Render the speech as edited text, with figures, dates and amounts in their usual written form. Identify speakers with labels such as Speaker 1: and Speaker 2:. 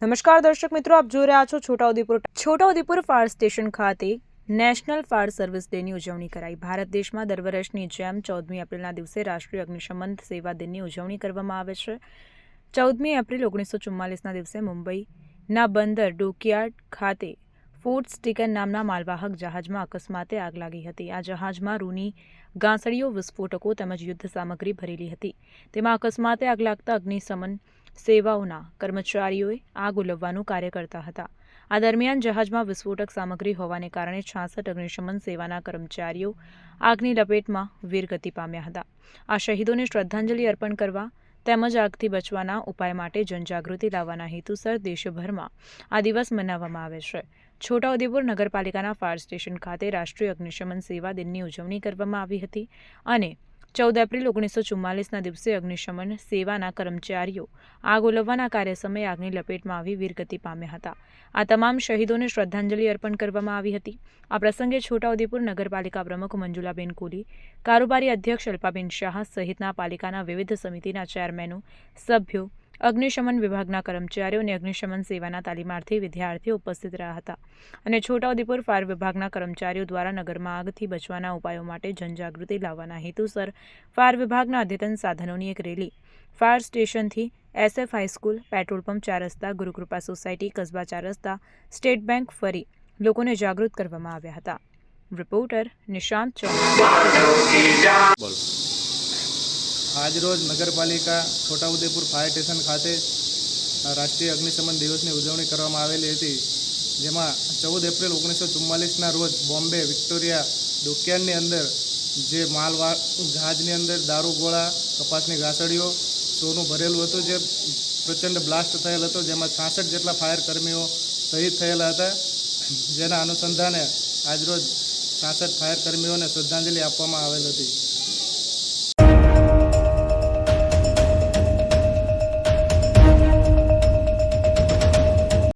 Speaker 1: નમસ્કાર દર્શક મિત્રો, આપ જોઈ રહ્યા છો છોટાઉદેપુર ફાયર સ્ટેશન ખાતે નેશનલ ફાયર સર્વિસ ડેની ઉજવણી કરાઈ। ભારત દેશમાં દર વર્ષની જેમ 14મી એપ્રિલના દિવસે રાષ્ટ્રીય અગ્નિશમન સેવા દિનની ઉજવણી કરવામાં આવે છે। 14મી એપ્રિલ 1944ના દિવસે મુંબઈના બંદર ડોકયાર્ડ ખાતે ફોર્ટ સ્ટીકન નામના માલવાહક જહાજમાં અકસ્માતે આગ લાગી હતી। આ જહાજમાં રૂની ગાંસડીઓ, વિસ્ફોટકો તેમજ યુદ્ધ સામગ્રી ભરેલી હતી। તેમાં અકસ્માતે આગ લાગતા અગ્નિશમન સેવાઓના કર્મચારીઓએ આગ ઓલવવાનું કાર્ય કરતા હતા। આ દરમિયાન જહાજમાં વિસ્ફોટક સામગ્રી હોવાને કારણે 66 અગ્નિશમન સેવાના કર્મચારીઓ આગની લપેટમાં વીરગતિ પામ્યા હતા। આ શહીદોને શ્રદ્ધાંજલિ અર્પણ કરવા તેમજ આગથી બચવાના ઉપાય માટે જનજાગૃતિ લાવવાના હેતુસર દેશભરમાં આ દિવસ મનાવવામાં આવે છે। છોટાઉદેપુર નગરપાલિકાના ફાયર સ્ટેશન ખાતે રાષ્ટ્રીય અગ્નિશમન સેવા દિનની ઉજવણી કરવામાં આવી હતી અને 14 એપ્રિલ 1944ના દિવસે અગ્નિશમન સેવાના કર્મચારીઓ આગ ઓલવવાના કાર્ય સમયે આગની લપેટમાં આવી વીરગતિ પામ્યા હતા। આ તમામ શહીદોને શ્રદ્ધાંજલિ અર્પણ કરવામાં આવી હતી। આ પ્રસંગે છોટાઉદેપુર નગરપાલિકા પ્રમુખ મંજુલાબેન કોલી, કારોબારી અધ્યક્ષ અલ્પાબેન શાહ સહિતના પાલિકાના વિવિધ સમિતિના ચેરમેનો, સભ્યો, અગ્નિશમન વિભાગના કર્મચારીઓ અને અગ્નિશમન સેવાના તાલીમાર્થી વિદ્યાર્થીઓ ઉપસ્થિત રહ્યા હતા અને છોટાઉદેપુર ફાયર વિભાગના કર્મચારીઓ દ્વારા નગરમાં આગથી બચવાના ઉપાયો માટે જનજાગૃતિ લાવવાના હેતુસર ફાયર વિભાગના અદ્યતન સાધનોની એક રેલી ફાયર સ્ટેશનથી SF હાઈસ્કૂલ, પેટ્રોલ પંપ 4 રસ્તા, ગુરુકૃપા સોસાયટી, કસ્બા 4 રસ્તા, સ્ટેટ બેંક ફરી લોકોને જાગૃત કરવામાં આવ્યા હતા। રિપોર્ટર નિશાંત ચૌહાણ।
Speaker 2: આજરોજ નગરપાલિકા છોટાઉદેપુર ફાયર સ્ટેશન ખાતે રાષ્ટ્રીય અગ્નિશમન દિવસની ઉજવણી કરવામાં આવેલી હતી, જેમાં 14 એપ્રિલ 1944ના રોજ બોમ્બે વિક્ટોરિયા ડોકયાર્ડની અંદર જે જહાજની અંદર દારૂ ગોળા, કપાસની ગાંસડીઓ, સોનું ભરેલું હતું, જે પ્રચંડ બ્લાસ્ટ થયેલ હતો, જેમાં 66 જેટલા ફાયર કર્મીઓ શહીદ થયેલા હતા। જેના અનુસંધાને આજરોજ 66 ફાયર કર્મીઓને શ્રદ્ધાંજલિ આપવામાં આવેલ હતી।